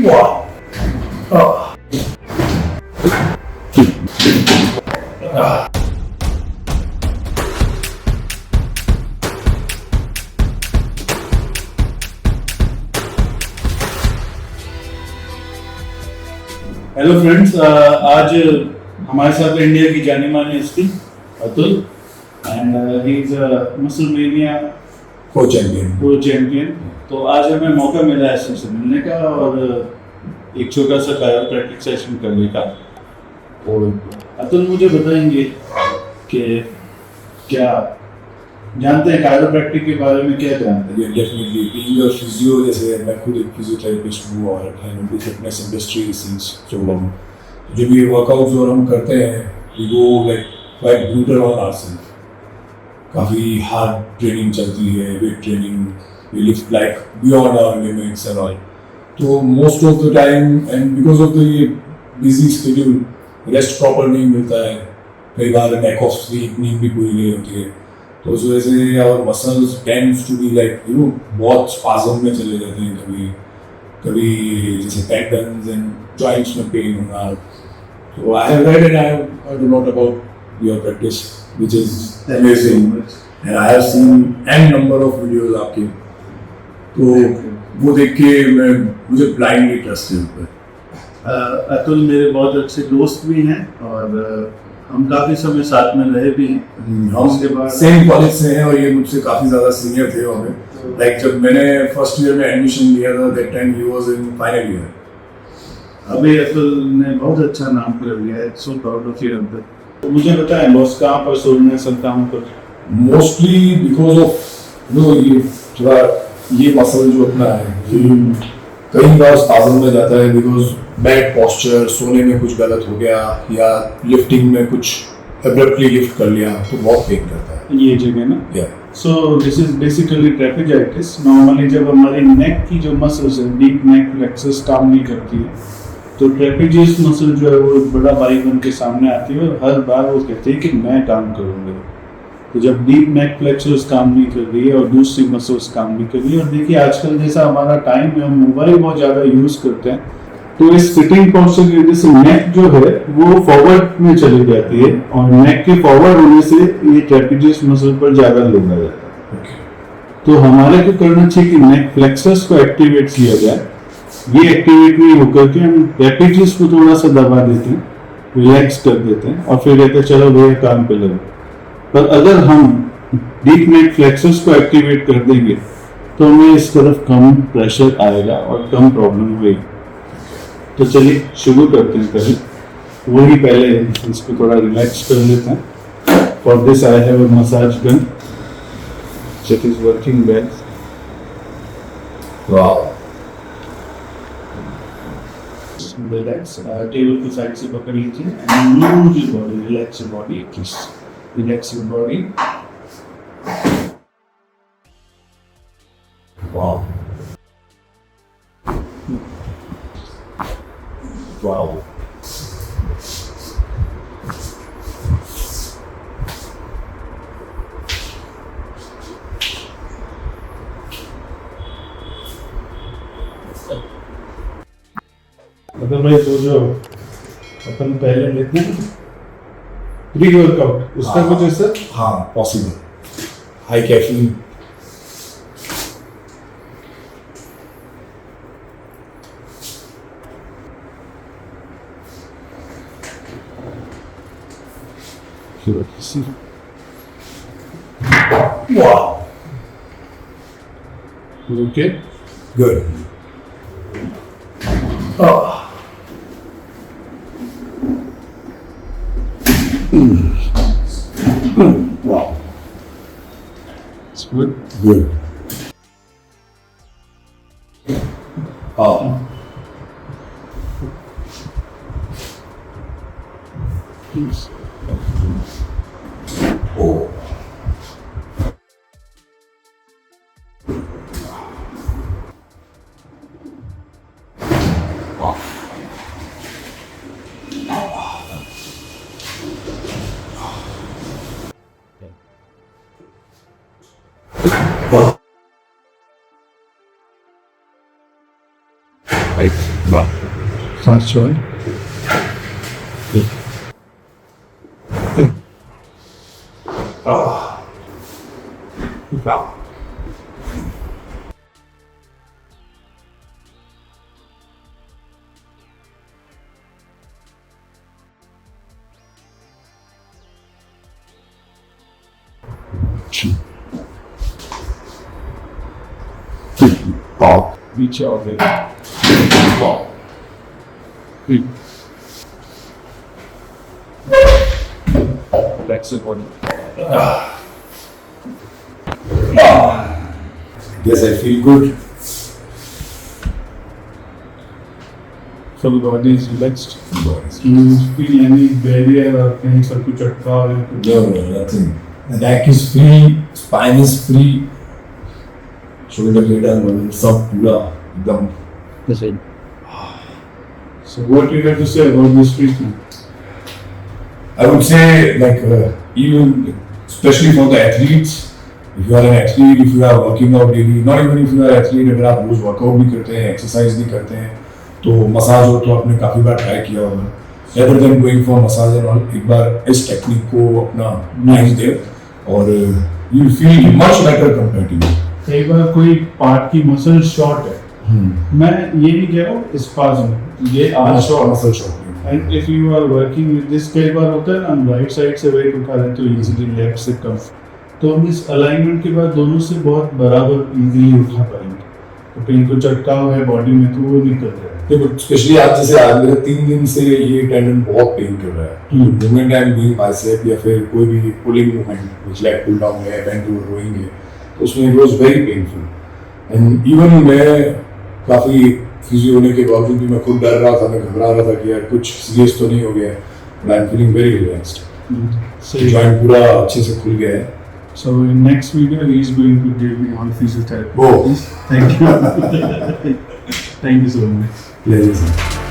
Wow. Oh. Ah. Hello friends, आज हमारे साथ इंडिया की जानी मानी हस्ती अतुल एंड ही इज मसलमेनिया को चैंपियन। तो आज हमें मौका मिला है इससे मिलने का और एक छोटा सा कायरोप्रैक्टिक सेशन करने का। और अतुल मुझे बताएंगे कि क्या जानते हैं कायरोप्रैक्टिक के बारे में, क्या जानते हैं? डेफिनेटली बीइंग अ फिजियो, जैसे मैं खुद एक फिजियोथेरेपिस्ट हूँ और मैं fitness industry since so long. जो भी वर्कआउट्स और हम करते हैं we go like quite brutal on ourself. काफ़ी हार्ड ट्रेनिंग चलती है, weight training, we lift like beyond our limits and all. तो most of the time and because of the busy schedule rest proper नहीं मिलता है। कई बार lack of sleep, नींद भी पूरी नहीं होती है, तो उस वजह से our muscles tends to be like बहुत स्पाज्म में चले जाते हैं। कभी कभी जैसे टेंडन्स एंड जॉइंट्स में पेन होना। तो I have read and I have lot about your practice which is amazing and I have seen an number of videos आपके। तो वो देख के मुझे ब्लाइंडली ट्रस्ट है। अतुल मेरे बहुत अच्छे दोस्त भी हैं और हम काफ़ी समय साथ में रहे भी हैं। हम सेम कॉलेज से हैं और ये मुझसे काफ़ी ज़्यादा सीनियर थे हमें। लाइक जब मैंने फर्स्ट ईयर में एडमिशन लिया था that time he was in final year. अभी अतुल ने बहुत अच्छा नाम कर लिया है, so proud of you Atul. तो मुझे बताएं बॉस, कहाँ पर सोचने सकता हूँ पर? मोस्टली बिकॉज ऑफ ये थोड़ा ये मसल जो अपना है कई बार स्पाज्म में जाता है बिकॉज बैड पोस्चर, सोने में कुछ गलत हो गया या लिफ्टिंग में कुछ एब्रप्टली लिफ्ट कर लिया तो बहुत पेन करता है ये जगह ना। या so this is basically trapezitis. Normally जब हमारी नेक की जो मसल्स है, डीप नेक फ्लेक्सस काम नहीं करती है, तो ट्रेपेजियस मसल जो है वो बड़ा भाई बन के सामने आती है और हर बार वो कहती है कि मैं काम करूँगा। तो जब डीप नेक फ्लेक्सर्स काम नहीं कर रही है और दूसरी मसल्स काम नहीं कर रही है, और देखिए आजकल जैसा हमारा टाइम है, हम मोबाइल बहुत ज़्यादा यूज़ करते हैं, तो इस सिटिंग पोस्चर की वजह से नेक जो है वो फॉरवर्ड में चली जाती है और नेक के फॉरवर्ड होने से ये ट्रेपेजियस मसल पर ज़्यादा लोड आ जाता है। तो हमारे को करना चाहिए कि नेक फ्लेक्सर्स को एक्टिवेट किया जाए। ये एक्टिवेट नहीं होकर के हम ट्रेपेजियस को थोड़ा सा दबा देते हैं, रिलैक्स कर देते हैं और फिर कहते हैं चलो भैया काम पे लगो। पर अगर हम डीप नेक फ्लेक्सर्स को एक्टिवेट कर देंगे तो हमें इस तरफ कम प्रेशर आएगा और कम प्रॉब्लम होगी। तो चलिए शुरू करते हैं। पहले इसको थोड़ा रिलैक्स कर लेते हैं। For this I have a massage gun that is working well. Wow. Relax, table को साइड से पकड़ लीजिए and move your body, relax your body, relax your body. Wow wow. Otherwise वो जो अपन पहले लेते हैं प्री वर्कआउट, उसका कुछ ऐसा? हाँ possible. High caffeine wow okay, good. Wow, it's good. good. Oh. Oh. Right. Wow. Fast joy. Wow. Wow. Reach out there. Wow. Flex it body. Yes, I feel good. So the body is relaxed. Boys. You feel any barrier or कहीं पर कुछ अटका हो या कुछ? No, nothing. The neck is free, spine is free, shoulder blade सब पूरा एकदम. That's it. So what you have to say about this treatment? I would say even especially for the athletes, if you are an athlete, if you are working out daily, not even if you are an athlete, अगर आप रोज workout भी करते हैं, exercise भी करते हैं, तो massage हो तो आपने काफी बार ट्राई किया होगा. Rather than going for massage and all, एक बार इस टेक्निक को अपना नाइस दे और you will feel much better comparatively. कई बार कोई पार्ट की मसल शॉर्ट है. मैं ये नहीं कह रहा हूँ स्पाज्म, ये आज short. Muscle short. And if you are working with this, कई बार होता है ना राइट साइड से वेट उठा लेते हो इजीली, लेफ्ट से कम, तो हम इस अलाइनमेंट के बाद दोनों से बहुत बराबर इजीली उठा पाएंगे. तो कहीं कुछ अटकाव है बॉडी में तो वो निकल रहा है. देखो स्पेशली आज जैसे आज मेरे 3 दिन से ये टेंडन बहुत पेन कर रहा है. Movement I am doing bicep या फिर कोई भी pulling movement which like pull down है, बेंड ओवर रोइंग है, तो उसमें it was very painful. And even मैं काफी फिजियो होने के बावजूद भी मैं खुद डर रहा था, मैं घबरा रहा था कि यार कुछ सीरियस तो नहीं हो गया. But I am feeling very relaxed. Joint पूरा अच्छे से खुल गया है. So in next video he is going to give me all physiotherapy. Oh, Thank you. Thank you so much. pleasure.